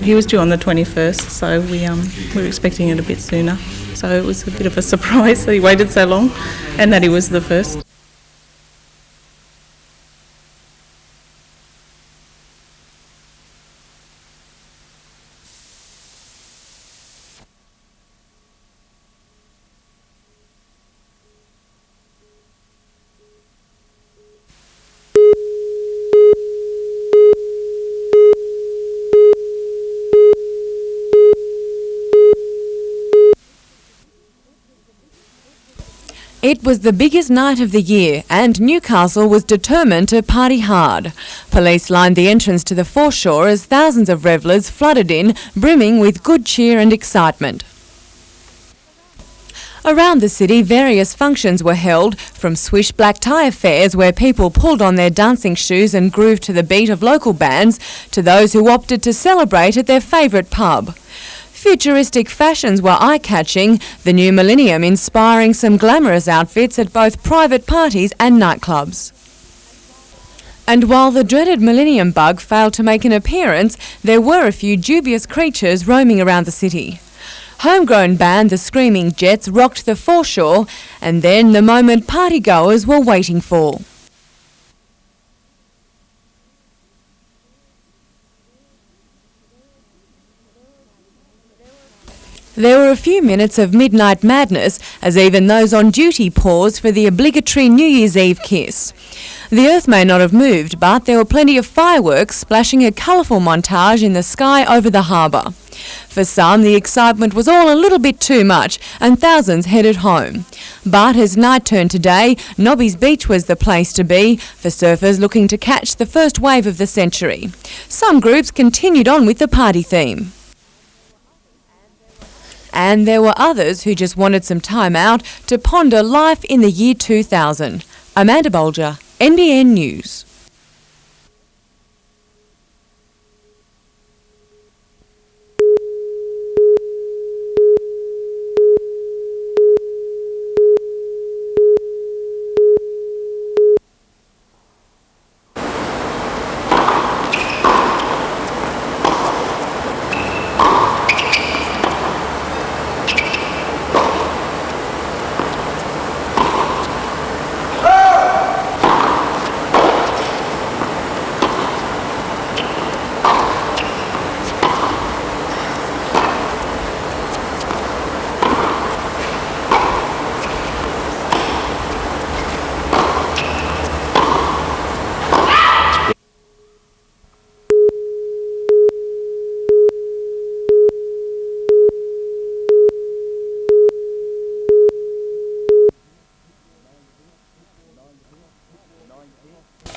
He was due on the 21st, so we were expecting it a bit sooner. So it was a bit of a surprise that he waited so long and that he was the first. It was the biggest night of the year and Newcastle was determined to party hard. Police lined the entrance to the foreshore as thousands of revellers flooded in, brimming with good cheer and excitement. Around the city, various functions were held, from swish black tie affairs where people pulled on their dancing shoes and grooved to the beat of local bands, to those who opted to celebrate at their favourite pub. Futuristic fashions were eye-catching, the new millennium inspiring some glamorous outfits at both private parties and nightclubs. And while the dreaded millennium bug failed to make an appearance, there were a few dubious creatures roaming around the city. Homegrown band The Screaming Jets rocked the foreshore, and then the moment partygoers were waiting for. There were a few minutes of midnight madness as even those on duty paused for the obligatory New Year's Eve kiss. The earth may not have moved, but there were plenty of fireworks splashing a colourful montage in the sky over the harbour. For some, the excitement was all a little bit too much and thousands headed home. But as night turned to day, Nobby's Beach was the place to be for surfers looking to catch the first wave of the century. Some groups continued on with the party theme. And there were others who just wanted some time out to ponder life in the year 2000. Amanda Bolger, NBN News.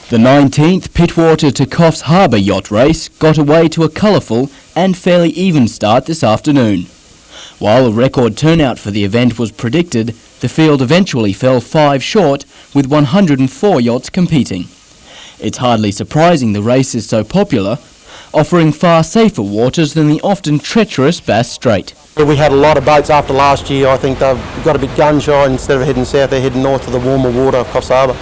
The 19th Pittwater to Coffs Harbour yacht race got away to a colourful and fairly even start this afternoon. While a record turnout for the event was predicted, the field eventually fell 5 short, with 104 yachts competing. It's hardly surprising the race is so popular, offering far safer waters than the often treacherous Bass Strait. We had a lot of boats after last year. I think they've got a bit gun-shy. Instead of heading south, they're heading north to the warmer water of Coffs Harbour.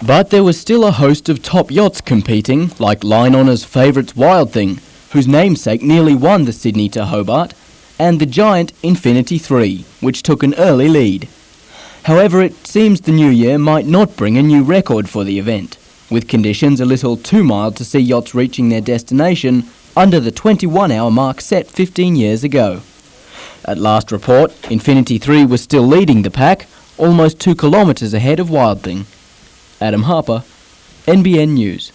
But there was still a host of top yachts competing, like Line Honour's favourites Wild Thing, whose namesake nearly won the Sydney to Hobart, and the giant Infinity 3, which took an early lead. However, it seems the new year might not bring a new record for the event, with conditions a little too mild to see yachts reaching their destination under the 21-hour mark set 15 years ago. At last report, Infinity 3 was still leading the pack, almost 2 kilometres ahead of Wild Thing. Adam Harper, NBN News.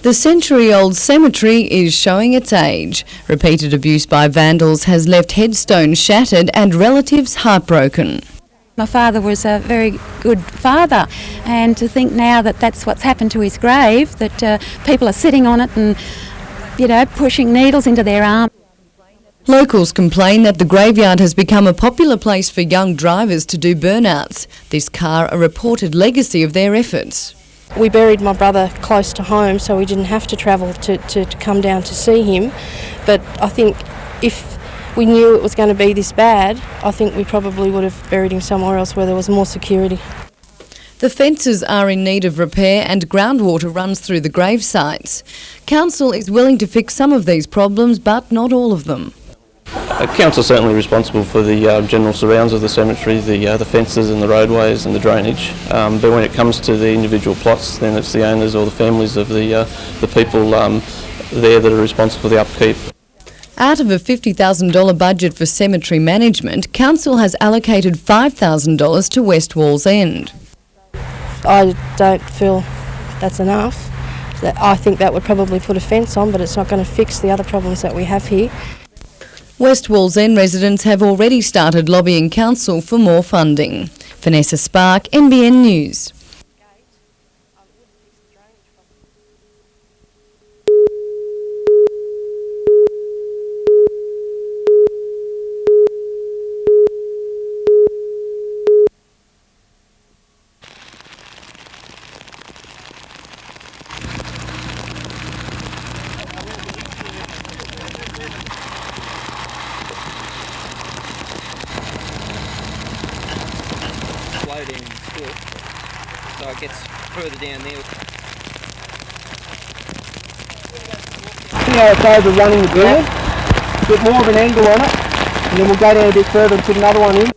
The century-old cemetery is showing its age. Repeated abuse by vandals has left headstones shattered and relatives heartbroken. My father was a very good father, and to think now that that's what's happened to his grave, that people are sitting on it and, pushing needles into their arm. Locals complain that the graveyard has become a popular place for young drivers to do burnouts. This car a reported legacy of their efforts. We buried my brother close to home, so we didn't have to travel to come down to see him. But I think if we knew it was going to be this bad, I think we probably would have buried him somewhere else where there was more security. The fences are in need of repair and groundwater runs through the grave sites. Council is willing to fix some of these problems, but not all of them. Council is certainly responsible for the general surrounds of the cemetery, the fences and the roadways and the drainage. But when it comes to the individual plots, then it's the owners or the families of the people there that are responsible for the upkeep. Out of a $50,000 budget for cemetery management, Council has allocated $5,000 to West Wallsend. I don't feel that's enough. I think that would probably put a fence on, but it's not going to fix the other problems that we have here. West Wallsend residents have already started lobbying Council for more funding. Vanessa Spark, NBN News. So it gets further down there. See how it's overrunning the ground? A bit more of an angle on it, and then we'll go down a bit further and put another one in.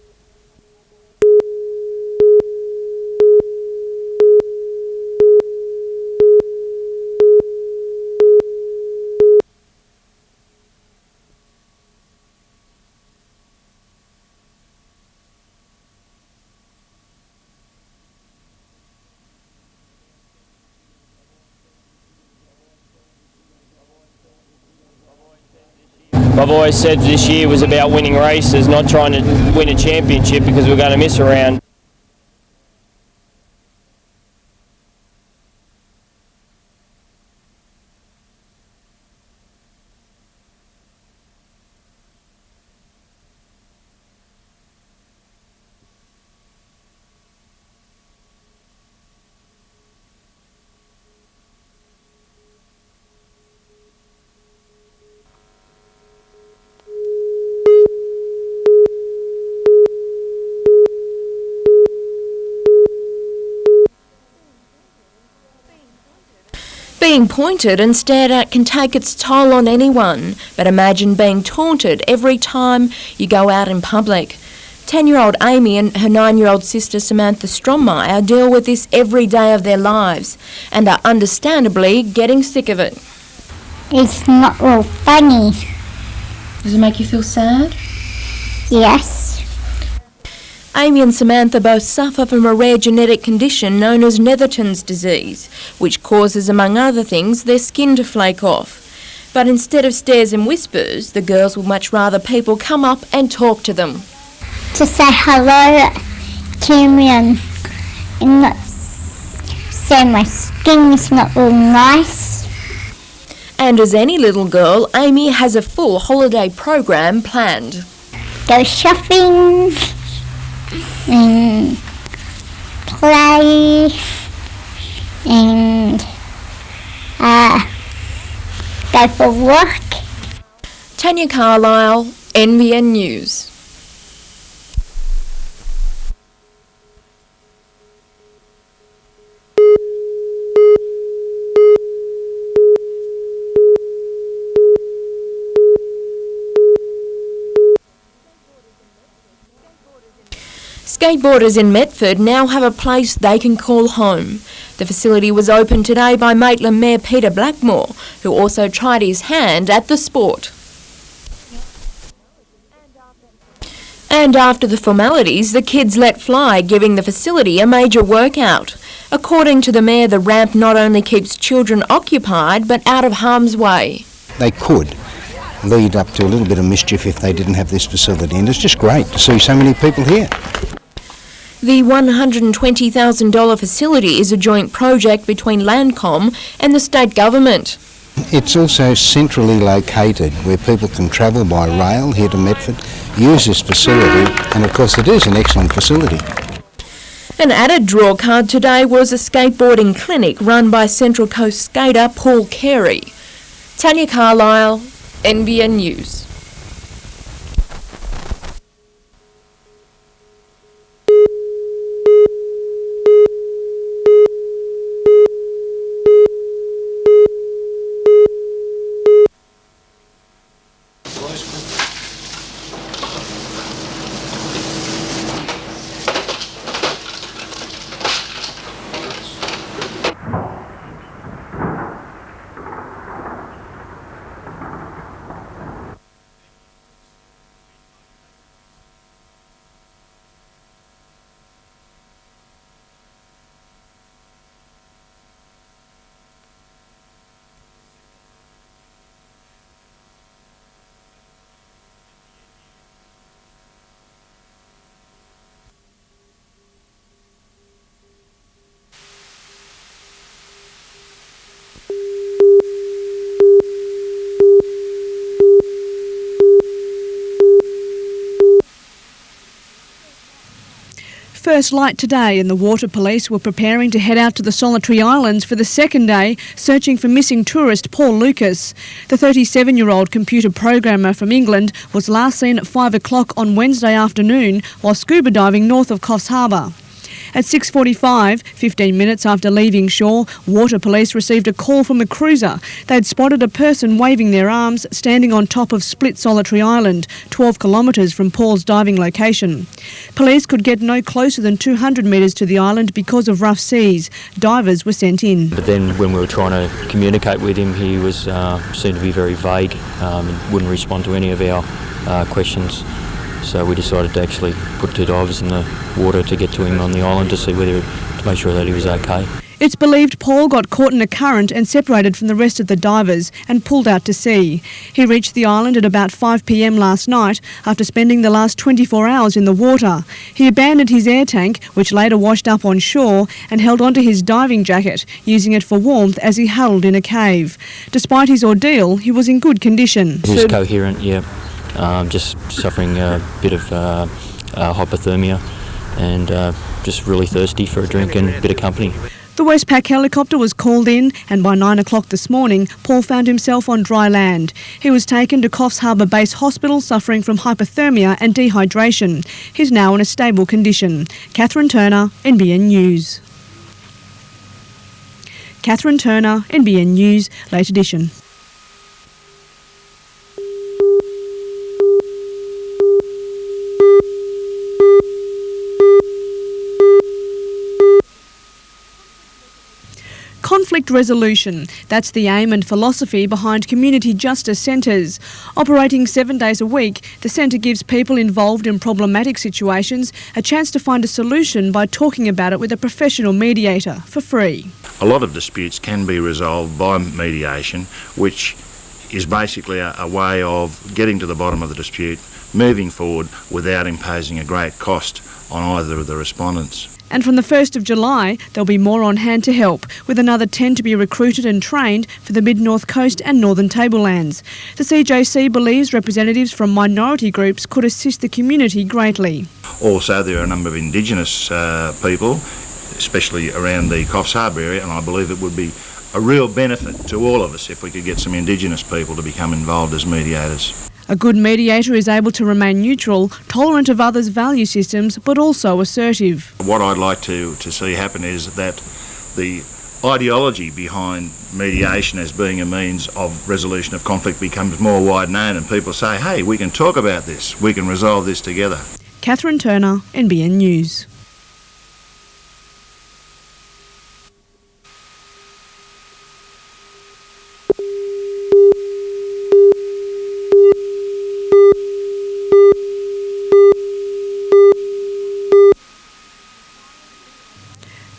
I've always said this year was about winning races, not trying to win a championship because we're going to miss around. Being pointed and stared at can take its toll on anyone, but imagine being taunted every time you go out in public. 10-year-old Amy and her 9-year-old sister Samantha Strommeyer deal with this every day of their lives and are understandably getting sick of it. It's not real funny. Does it make you feel sad? Yes. Amy and Samantha both suffer from a rare genetic condition known as Netherton's disease, which causes, among other things, their skin to flake off. But instead of stares and whispers, the girls would much rather people come up and talk to them. To say hello to me and not say my skin is not real nice. And as any little girl, Amy has a full holiday program planned. Go shopping, and play, and go for a walk. Tanya Carlisle, NBN News. Skateboarders in Metford now have a place they can call home. The facility was opened today by Maitland Mayor Peter Blackmore, who also tried his hand at the sport. And after the formalities, the kids let fly, giving the facility a major workout. According to the Mayor, the ramp not only keeps children occupied, but out of harm's way. They could lead up to a little bit of mischief if they didn't have this facility, and it's just great to see so many people here. The $120,000 facility is a joint project between Landcom and the state government. It's also centrally located where people can travel by rail here to Metford, use this facility, and of course it is an excellent facility. An added draw card today was a skateboarding clinic run by Central Coast skater Paul Carey. Tanya Carlisle, NBN News. First light today, and the Water Police were preparing to head out to the Solitary Islands for the second day, searching for missing tourist Paul Lucas. The 37-year-old computer programmer from England was last seen at 5 o'clock on Wednesday afternoon while scuba diving north of Coffs Harbour. At 6:45, 15 minutes after leaving shore, Water Police received a call from a cruiser. They'd spotted a person waving their arms standing on top of Split Solitary Island, 12 kilometres from Paul's diving location. Police could get no closer than 200 metres to the island because of rough seas. Divers were sent in. But then when we were trying to communicate with him, he was seemed to be very vague and wouldn't respond to any of our questions. So we decided to actually put 2 divers in the water to get to him on the island to make sure that he was okay. It's believed Paul got caught in a current and separated from the rest of the divers and pulled out to sea. He reached the island at about 5 p.m. last night after spending the last 24 hours in the water. He abandoned his air tank, which later washed up on shore, and held onto his diving jacket, using it for warmth as he huddled in a cave. Despite his ordeal, he was in good condition. He was coherent, yeah. Just suffering a bit of hypothermia and just really thirsty for a drink and a bit of company. The Westpac helicopter was called in, and by 9 o'clock this morning, Paul found himself on dry land. He was taken to Coffs Harbour Base Hospital suffering from hypothermia and dehydration. He's now in a stable condition. Catherine Turner, NBN News. Catherine Turner, NBN News, late edition. Conflict resolution. That's the aim and philosophy behind community justice centres. Operating 7 days a week, the centre gives people involved in problematic situations a chance to find a solution by talking about it with a professional mediator for free. A lot of disputes can be resolved by mediation, which is basically a way of getting to the bottom of the dispute, moving forward without imposing a great cost on either of the respondents. And from the 1st of July, there'll be more on hand to help, with another 10 to be recruited and trained for the Mid-North Coast and Northern Tablelands. The CJC believes representatives from minority groups could assist the community greatly. Also, there are a number of Indigenous people, especially around the Coffs Harbour area, and I believe it would be a real benefit to all of us if we could get some Indigenous people to become involved as mediators. A good mediator is able to remain neutral, tolerant of others' value systems, but also assertive. What I'd like to see happen is that the ideology behind mediation as being a means of resolution of conflict becomes more wide known, and people say, hey, we can talk about this, we can resolve this together. Catherine Turner, NBN News.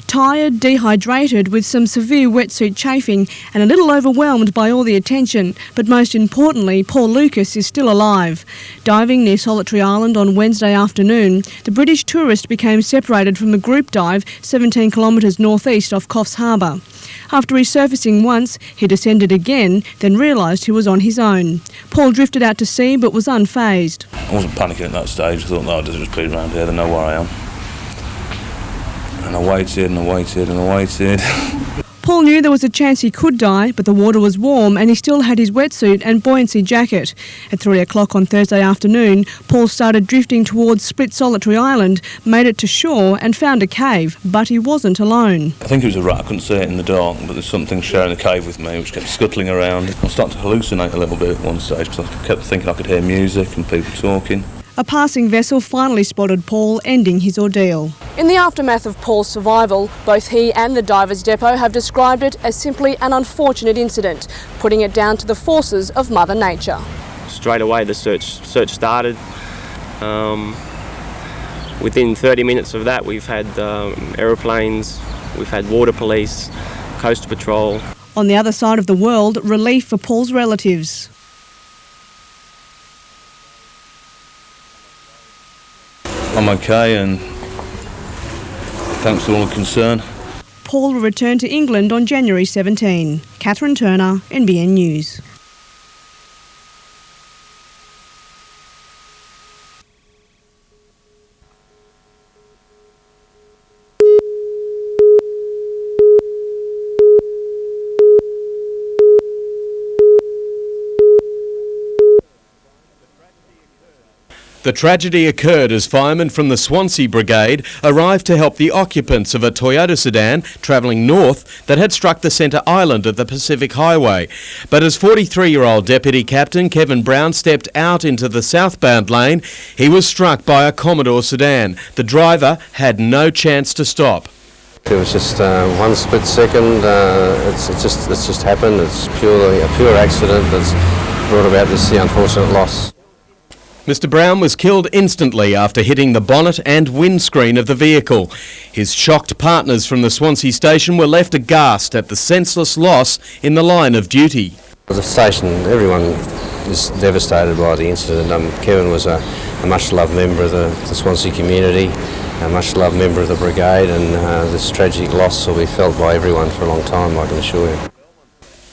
Tired, dehydrated, with some severe wetsuit chafing and a little overwhelmed by all the attention, but most importantly, Paul Lucas is still alive. Diving near Solitary Island on Wednesday afternoon, the British tourist became separated from a group dive 17 kilometres northeast off Coffs Harbour. After resurfacing once, he descended again, then realised he was on his own. Paul drifted out to sea but was unfazed. I wasn't panicking at that stage. I thought, no, I'll just be around here, they know where I am. And I waited and I waited and I waited. Paul knew there was a chance he could die, but the water was warm and he still had his wetsuit and buoyancy jacket. At 3 o'clock on Thursday afternoon, Paul started drifting towards Split Solitary Island, made it to shore and found a cave, but he wasn't alone. I think it was a rat. I couldn't see it in the dark, but there's something sharing the cave with me which kept scuttling around. I was starting to hallucinate a little bit at one stage because I kept thinking I could hear music and people talking. A passing vessel finally spotted Paul, ending his ordeal. In the aftermath of Paul's survival, both he and the divers depot have described it as simply an unfortunate incident, putting it down to the forces of Mother Nature. Straight away the search started. Within 30 minutes of that we've had aeroplanes, we've had water police, coastal patrol. On the other side of the world, relief for Paul's relatives. I'm okay, and thanks to all concerned. Paul will return to England on January 17. Catherine Turner, NBN News. The tragedy occurred as firemen from the Swansea Brigade arrived to help the occupants of a Toyota sedan travelling north that had struck the centre island of the Pacific Highway. But as 43-year-old Deputy Captain Kevin Brown stepped out into the southbound lane, he was struck by a Commodore sedan. The driver had no chance to stop. It was just one split second. It's just happened. It's purely a pure accident that's brought about this unfortunate loss. Mr. Brown was killed instantly after hitting the bonnet and windscreen of the vehicle. His shocked partners from the Swansea station were left aghast at the senseless loss in the line of duty. The station, everyone is devastated by the incident. Kevin was a much-loved member of the Swansea community, a much-loved member of the brigade, and this tragic loss will be felt by everyone for a long time, I can assure you.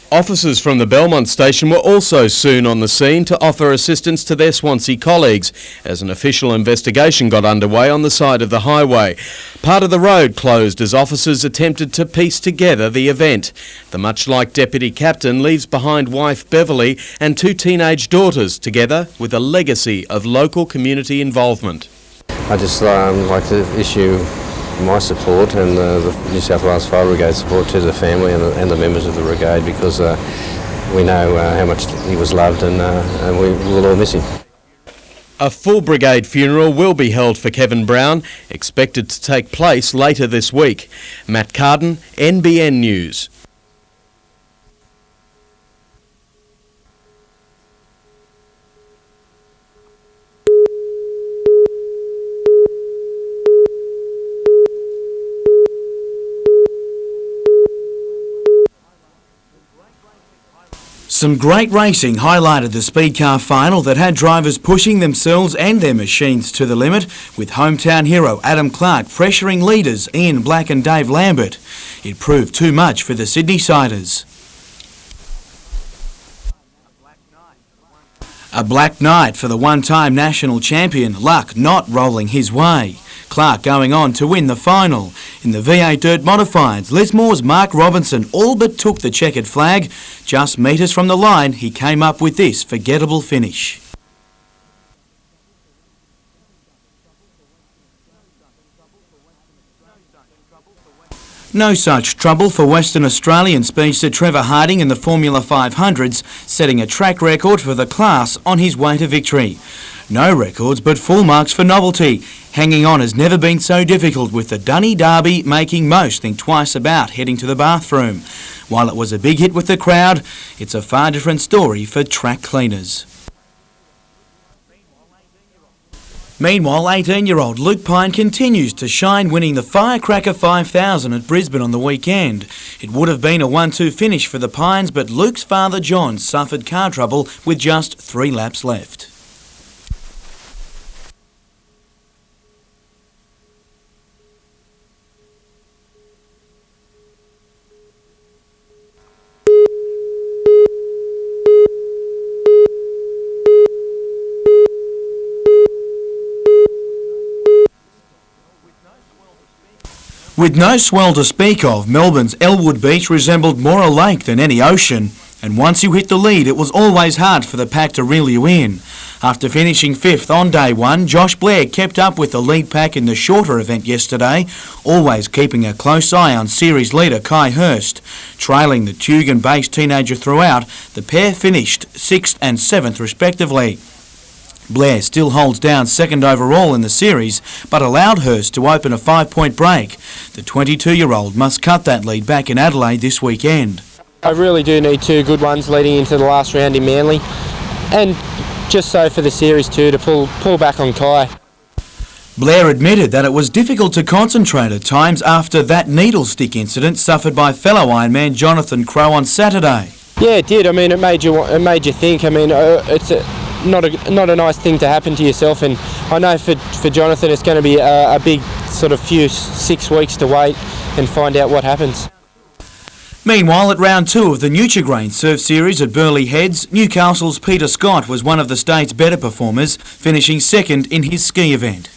Officers from the Belmont station were also soon on the scene to offer assistance to their Swansea colleagues as an official investigation got underway on the side of the highway. Part of the road closed as officers attempted to piece together the event. The much-liked Deputy Captain leaves behind wife Beverly and two teenage daughters, together with a legacy of local community involvement. I just like to issue my support and the New South Wales Fire Brigade support to the family and the members of the brigade, because we know how much he was loved, and we will all miss him. A full brigade funeral will be held for Kevin Brown, expected to take place later this week. Matt Carden, NBN News. Some great racing highlighted the speed car final that had drivers pushing themselves and their machines to the limit, with hometown hero Adam Clark pressuring leaders Ian Black and Dave Lambert. It proved too much for the Sydney-siders. A black night for the one-time national champion, luck not rolling his way. Clark going on to win the final. In the V8 Dirt Modifieds, Lismore's Mark Robinson all but took the checkered flag. Just metres from the line, he came up with this forgettable finish. No such trouble for Western Australian speedster Trevor Harding in the Formula 500s, setting a track record for the class on his way to victory. No records but full marks for novelty. Hanging on has never been so difficult, with the Dunny Derby making most think twice about heading to the bathroom. While it was a big hit with the crowd, it's a far different story for track cleaners. Meanwhile, 18-year-old Luke Pine continues to shine, winning the Firecracker 5000 at Brisbane on the weekend. It would have been a 1-2 finish for the Pines, but Luke's father John suffered car trouble with just 3 laps left. With no swell to speak of, Melbourne's Elwood Beach resembled more a lake than any ocean, and once you hit the lead, it was always hard for the pack to reel you in. After finishing 5th on day one, Josh Blair kept up with the lead pack in the shorter event yesterday, always keeping a close eye on series leader Kai Hurst. Trailing the Tugun-based teenager throughout, the pair finished 6th and 7th respectively. Blair still holds down 2nd overall in the series, but allowed Hurst to open a 5-point break. The 22-year-old must cut that lead back in Adelaide this weekend. I really do need 2 good ones leading into the last round in Manly, and just so for the series too, to pull back on Kai. Blair admitted that it was difficult to concentrate at times after that needle stick incident suffered by fellow Ironman Jonathan Crowe on Saturday. Yeah, it did. I mean, it made you think. I mean, it's not a nice thing to happen to yourself, and I know for Jonathan it's going to be a big sort of 6 weeks to wait and find out what happens. Meanwhile, at round 2 of the Nutrigrain Surf Series at Burleigh Heads, Newcastle's Peter Scott was one of the state's better performers, finishing 2nd in his ski event.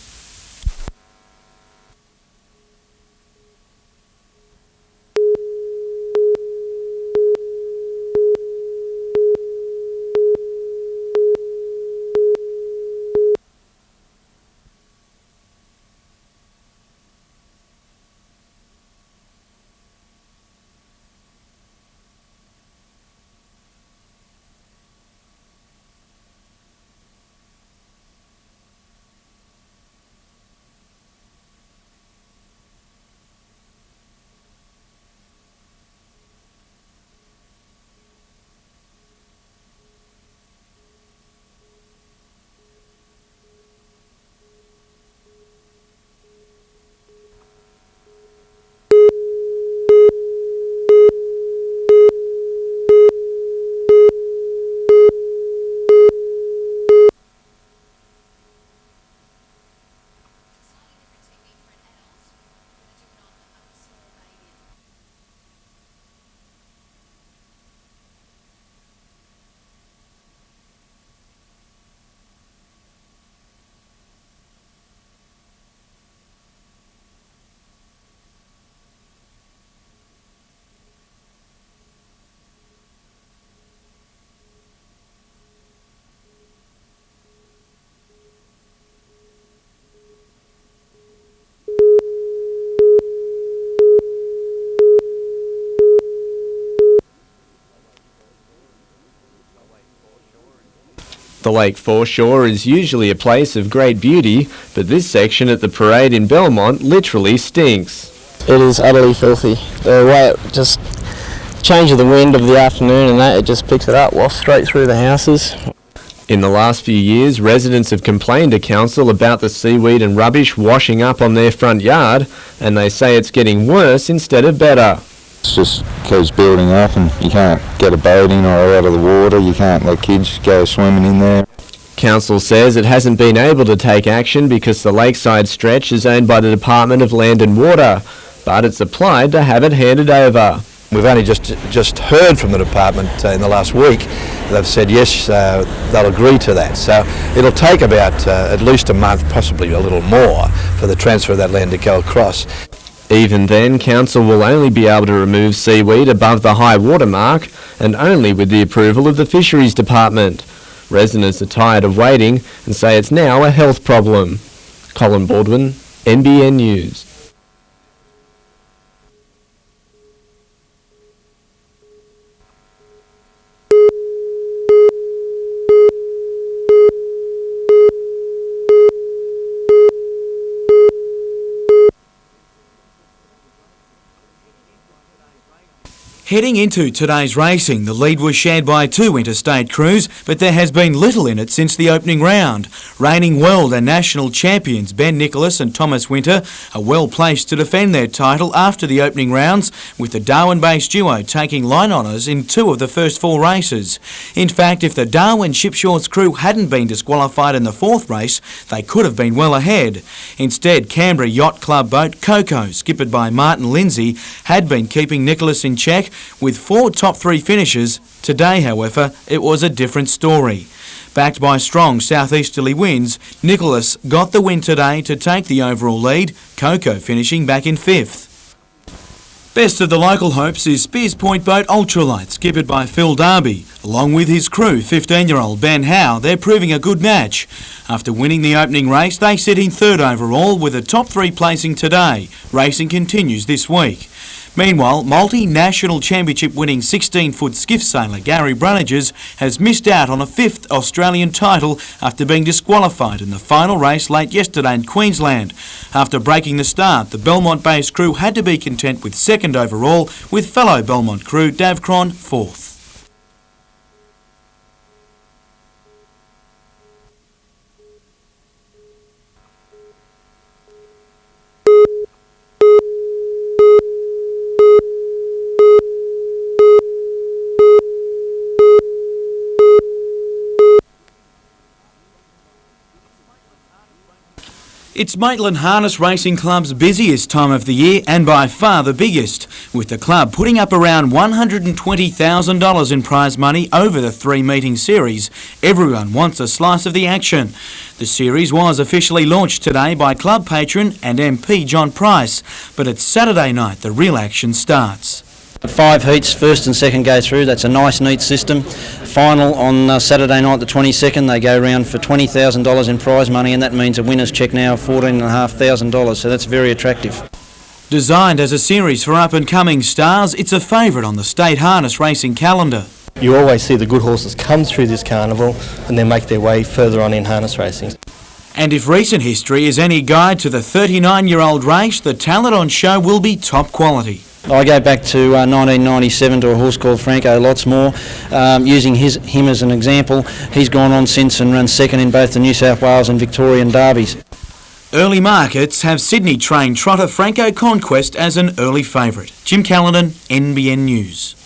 The lake foreshore is usually a place of great beauty, but this section at the parade in Belmont literally stinks. It is utterly filthy. The way it just change of the wind of the afternoon and that, it just picks it up, wafts straight through the houses. In the last few years, residents have complained to council about the seaweed and rubbish washing up on their front yard, and they say it's getting worse instead of better. It just keeps building up and you can't get a boat in or out of the water, you can't let kids go swimming in there. Council says it hasn't been able to take action because the lakeside stretch is owned by the Department of Land and Water, but it's applied to have it handed over. We've only just heard from the department in the last week. They've said yes, they'll agree to that. So it'll take about at least a month, possibly a little more, for the transfer of that land to go across. Even then, council will only be able to remove seaweed above the high water mark, and only with the approval of the Fisheries Department. Residents are tired of waiting and say it's now a health problem. Colin Baldwin, NBN News. Heading into today's racing, the lead was shared by two interstate crews, but there has been little in it since the opening round. Reigning world and national champions Ben Nicholas and Thomas Winter are well placed to defend their title after the opening rounds, with the Darwin-based duo taking line honours in two of the first four races. In fact, if the Darwin Shipshorts crew hadn't been disqualified in the fourth race, they could have been well ahead. Instead, Canberra Yacht Club boat Coco, skippered by Martin Lindsay, had been keeping Nicholas in check, with four top three finishes. Today, however, it was a different story. Backed by strong southeasterly winds, Nicholas got the win today to take the overall lead, Coco finishing back in fifth. Best of the local hopes is Spears Point Boat Ultralight, skippered by Phil Darby. Along with his crew, 15-year-old Ben Howe, they're proving a good match. After winning the opening race, they sit in third overall with a top 3 placing today. Racing continues this week. Meanwhile, multi-national championship winning 16-foot skiff sailor Gary Brunnages has missed out on a 5th Australian title after being disqualified in the final race late yesterday in Queensland. After breaking the start, the Belmont-based crew had to be content with 2nd overall, with fellow Belmont crew Davcron 4th. It's Maitland Harness Racing Club's busiest time of the year and by far the biggest, with the club putting up around $120,000 in prize money over the 3-meeting series. Everyone wants a slice of the action. The series was officially launched today by club patron and MP John Price, but it's Saturday night the real action starts. 5 heats, first and second go through. That's a nice, neat system. Final on Saturday night, the 22nd. They go round for $20,000 in prize money, and that means a winner's cheque now of $14,500. So that's very attractive. Designed as a series for up-and-coming stars, it's a favourite on the state harness racing calendar. You always see the good horses come through this carnival and then make their way further on in harness racing. And if recent history is any guide to the 39-year-old race, the talent on show will be top quality. I go back to 1997 to a horse called Franco Lotsmore, using him as an example. He's gone on since and run second in both the New South Wales and Victorian derbies. Early markets have Sydney-trained trotter Franco Conquest as an early favourite. Jim Callanan, NBN News.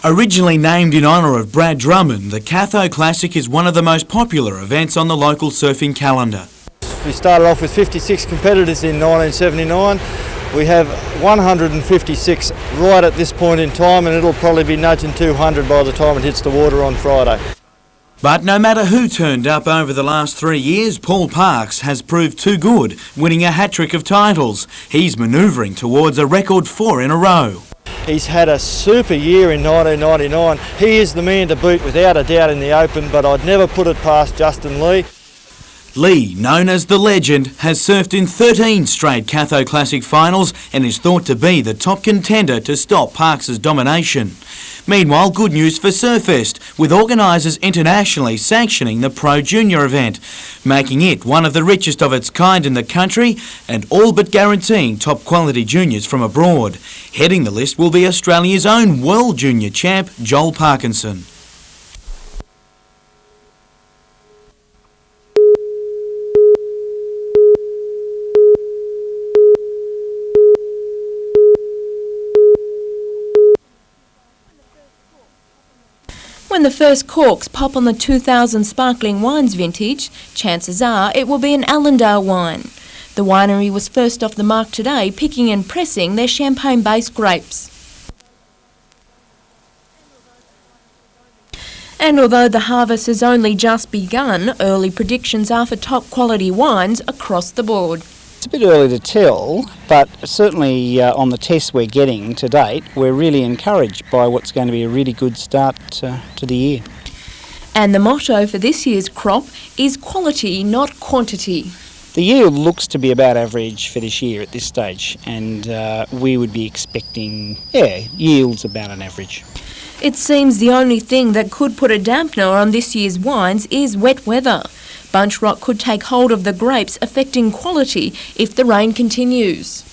Originally named in honour of Brad Drummond, the Catho Classic is one of the most popular events on the local surfing calendar. We started off with 56 competitors in 1979. We have 156 right at this point in time, and it'll probably be nudging 200 by the time it hits the water on Friday. But no matter who turned up over the last 3 years, Paul Parks has proved too good, winning a hat-trick of titles. He's manoeuvring towards a record 4 in a row. He's had a super year in 1999. He is the man to beat without a doubt in the Open, but I'd never put it past Justin Lee. Lee, known as the Legend, has surfed in 13 straight Catho Classic finals and is thought to be the top contender to stop Parks' domination. Meanwhile, good news for Surfest, with organisers internationally sanctioning the Pro Junior event, making it one of the richest of its kind in the country and all but guaranteeing top quality juniors from abroad. Heading the list will be Australia's own World Junior champ, Joel Parkinson. When the first corks pop on the 2000 Sparkling Wines vintage, chances are it will be an Allendale wine. The winery was first off the mark today, picking and pressing their champagne-based grapes. And although the harvest has only just begun, early predictions are for top quality wines across the board. It's a bit early to tell, but certainly on the tests we're getting to date, we're really encouraged by what's going to be a really good start to the year. And the motto for this year's crop is quality, not quantity. The yield looks to be about average for this year at this stage, and we would be expecting, yields about an average. It seems the only thing that could put a dampener on this year's wines is wet weather. Bunch rot could take hold of the grapes, affecting quality if the rain continues.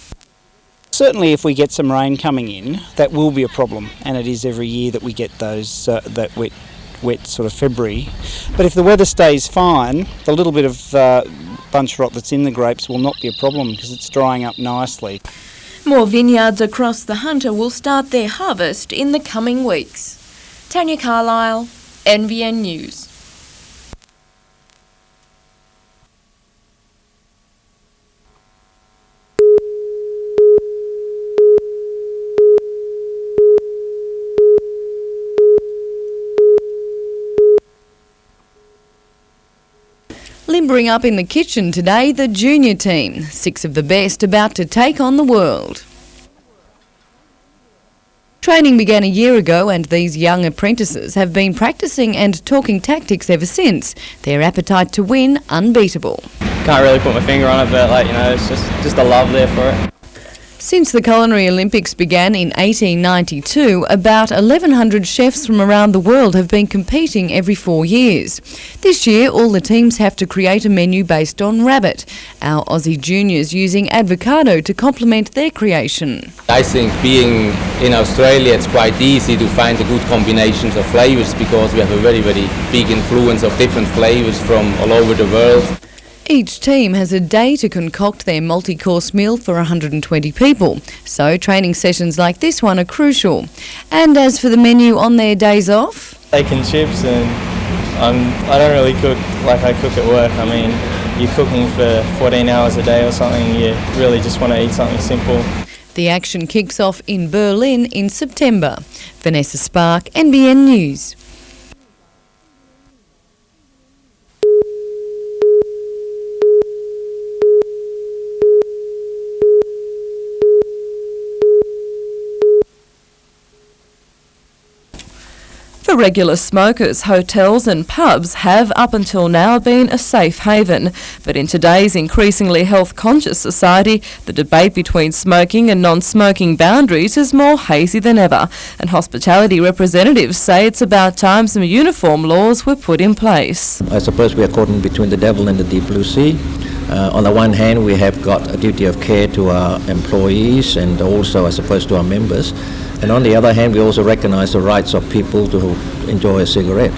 Certainly if we get some rain coming in, that will be a problem, and it is every year that we get those that wet sort of February. But if the weather stays fine, the little bit of bunch rot that's in the grapes will not be a problem because it's drying up nicely. More vineyards across the Hunter will start their harvest in the coming weeks. Tanya Carlisle, NBN News. Limbering up in the kitchen today, the junior team, 6 of the best about to take on the world. Training began a year ago and these young apprentices have been practising and talking tactics ever since. Their appetite to win unbeatable. Can't really put my finger on it, but it's just a love there for it. Since the Culinary Olympics began in 1892, about 1,100 chefs from around the world have been competing every 4 years. This year, all the teams have to create a menu based on rabbit, our Aussie juniors using avocado to complement their creation. I think being in Australia, it's quite easy to find the good combinations of flavours because we have a very, very big influence of different flavours from all over the world. Each team has a day to concoct their multi-course meal for 120 people, so training sessions like this one are crucial. And as for the menu on their days off? Steak and chips, and I don't really cook like I cook at work. You're cooking for 14 hours a day or something, you really just want to eat something simple. The action kicks off in Berlin in September. Vanessa Spark, NBN News. For regular smokers, hotels and pubs have up until now been a safe haven. But in today's increasingly health-conscious society, the debate between smoking and non-smoking boundaries is more hazy than ever. And hospitality representatives say it's about time some uniform laws were put in place. I suppose we are caught in between the devil and the deep blue sea. On the one hand, we have got a duty of care to our employees and also, I suppose, to our members. And on the other hand, we also recognise the rights of people to enjoy a cigarette.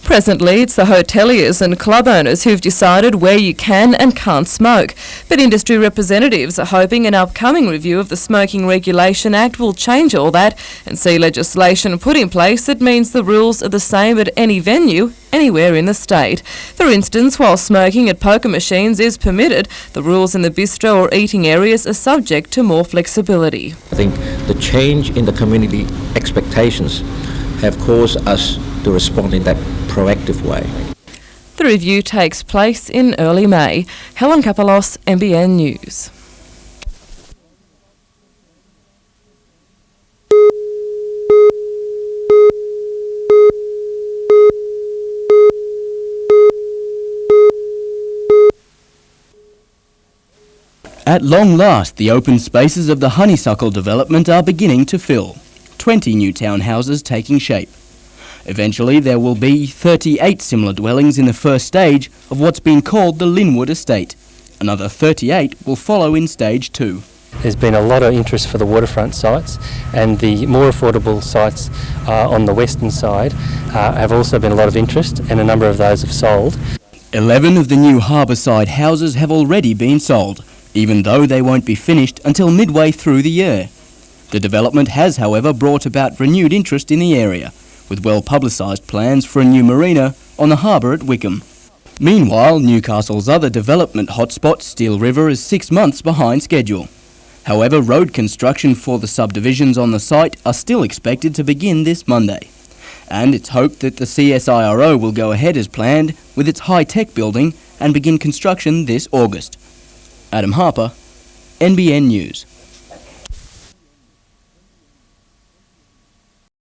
Presently, it's the hoteliers and club owners who've decided where you can and can't smoke. But industry representatives are hoping an upcoming review of the Smoking Regulation Act will change all that and see legislation put in place that means the rules are the same at any venue, anywhere in the state. For instance, while smoking at poker machines is permitted, the rules in the bistro or eating areas are subject to more flexibility. I think the change in the community expectations have caused us to respond in that proactive way. The review takes place in early May. Helen Kapalos, NBN News. At long last, the open spaces of the Honeysuckle development are beginning to fill. 20 new townhouses taking shape. Eventually, there will be 38 similar dwellings in the first stage of what's been called the Linwood Estate. Another 38 will follow in stage 2. There's been a lot of interest for the waterfront sites, and the more affordable sites on the western side have also been a lot of interest, and a number of those have sold. 11 of the new harbourside houses have already been sold, even though they won't be finished until midway through the year. The development has, however, brought about renewed interest in the area, with well-publicised plans for a new marina on the harbour at Wickham. Meanwhile, Newcastle's other development hotspot, Steel River, is 6 months behind schedule. However, road construction for the subdivisions on the site are still expected to begin this Monday. And it's hoped that the CSIRO will go ahead as planned with its high-tech building and begin construction this August. Adam Harper, NBN News.